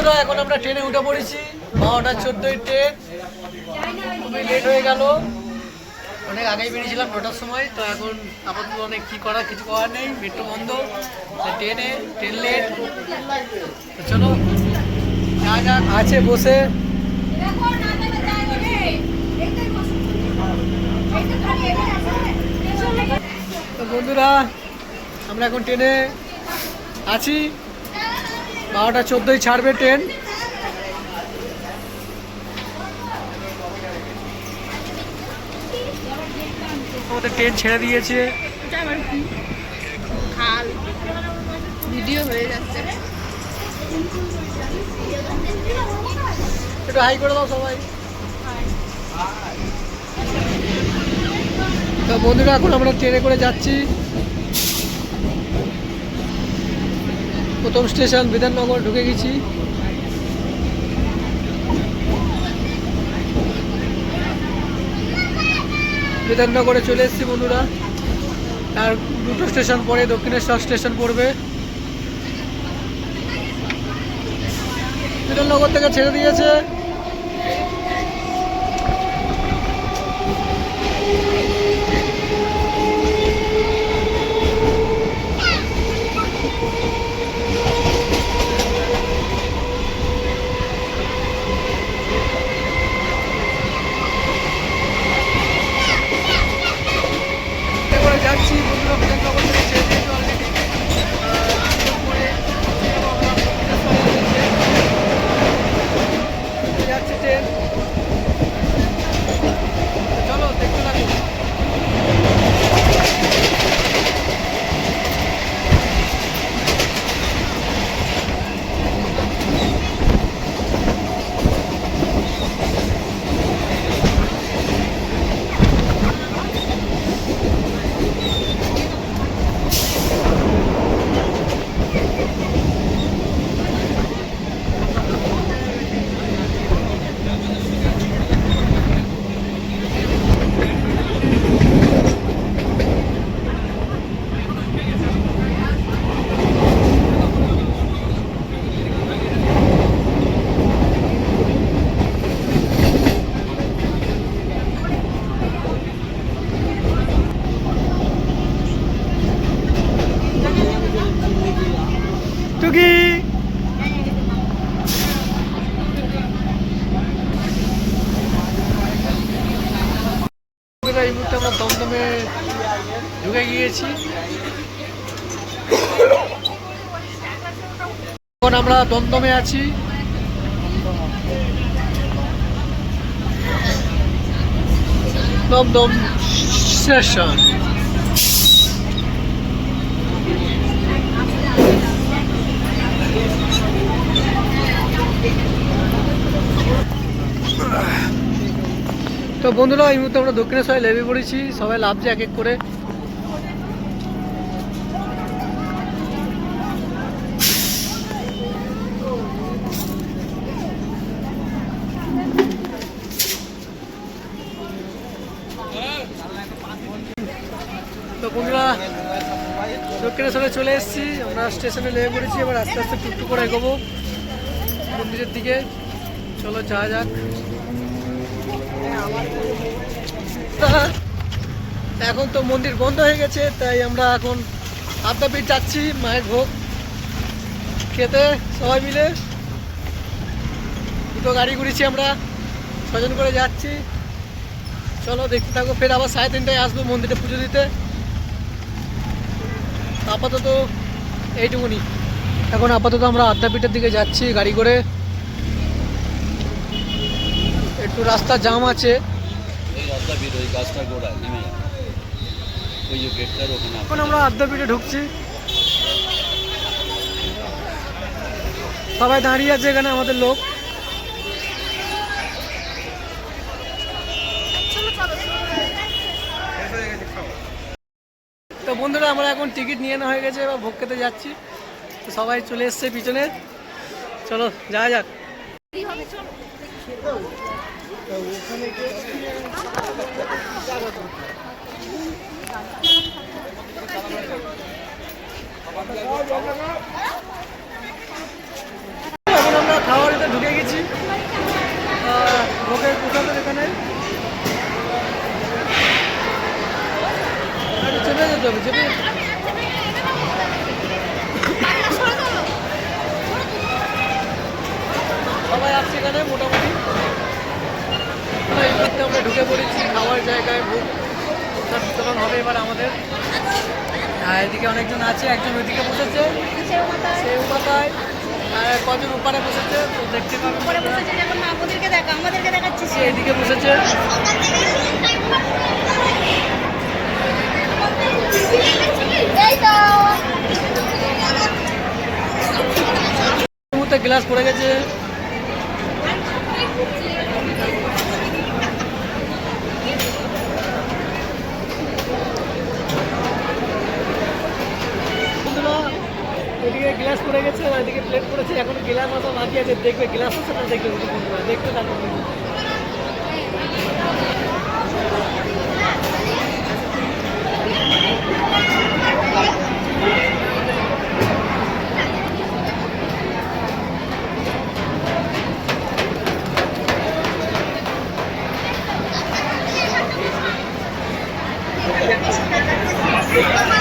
বন্ধুরা এখন আমরা ট্রেনে উঠে পড়েছি 12:14 ট্রেন খুবই লেট হয়ে গেল অনেক আগেই বেরিয়েছিলাম 9টার সময় তো এখন আপাতত অনেক কি করা কিছু করার নেই মেট্রো বন্ধ ট্রেন লেট তো চলো যা যা আছে বসে তো বন্ধুরা আমরা এখন ট্রেনে আছি 12:14 ছাড়বে ট্রেন আমাদের ট্রেন ছেড়ে দিয়েছে ভিডিও হয়ে যাচ্ছে একটু হাই করে দাও সবাই তো বন্ধুরা এখন আমরা ট্রেনে করে যাচ্ছি প্রথম স্টেশন বিধাননগর ঢুকে গেছি বিধাননগরে চলে এসেছি বন্ধুরা আর দুটো স্টেশন পরে দক্ষিণেশ্বর স্টেশন পড়বে বিধাননগর থেকে ছেড়ে দিয়েছে যাচ্ছি বন্ধুরা বিধাননগর থেকে ছেড়ে দিয়েছে অলরেডি যাচ্ছে ট্রেন চলো দেখতে থাকো টুকি এই মুহূর্তে আমরা দমদমে ঢুকে গিয়েছি এখন আমরা দমদমে আছি দমদম স্টেশন তো বন্ধুরা এই মুহূর্তে আমরা দক্ষিণেশ্বরে লেবে পড়েছি সবাই লাভছে এক এক করে তো বন্ধুরা দক্ষিণেশ্বরে চলে এসেছি আমরা স্টেশনে লেবে পড়েছি এবার আস্তে আস্তে টুকটুক করে এগোবো মন্দিরের দিকে চলো যাওয়া যাক এখন তো মন্দির বন্ধ হয়ে গেছে তাই আমরা এখন আদ্যাপীঠ যাচ্ছি মায়ের ভোগ খেতে সবাই মিলে দুটো গাড়ি ঘুরেছি আমরা 6 জন করে যাচ্ছি চলো দেখতে থাকো ফের আবার 3:30টায় আসবো মন্দিরে পুজো দিতে আপাতত এইটুকুনি এখন আপাতত আমরা আদ্যাপীঠের দিকে যাচ্ছি গাড়ি করে একটু রাস্তা জাম আছে এখন আমরা আদ্যাপীঠে ঢুকছি সবাই দাঁড়িয়ে আছে এখানে আমাদের লোক তো বন্ধুরা আমরা এখন টিকিট নিয়ে নেওয়া হয়ে গেছে এবার ভোগ খেতে যাচ্ছি তো সবাই চলে এসছে পিছনে চলো যাওয়া যাক এখন আমরা খাওয়া জায়গায় ভোগ প্রসাদ বিতরণ হবে এবার আমাদের। আর এদিকে অনেকজন আছে, একজন ওইদিকে বসেছে সেও মাথায়, আর কজন ওপারে বসেছে তো দেখতে পাবেন। আমাদেরকে দেখা, আমাদেরকে দেখাচ্ছিস। সে এদিকে বসেছে। মুহূর্তে গ্লাস পড়ে গেছে। এদিকে গ্লাস পড়ে গেছে, এদিকে প্লেট পড়েছে, এখন গ্লাস আসা বাকি আছে, দেখবে গ্লাস আছে না দেখবে দেখতে থাকবে। Thank you.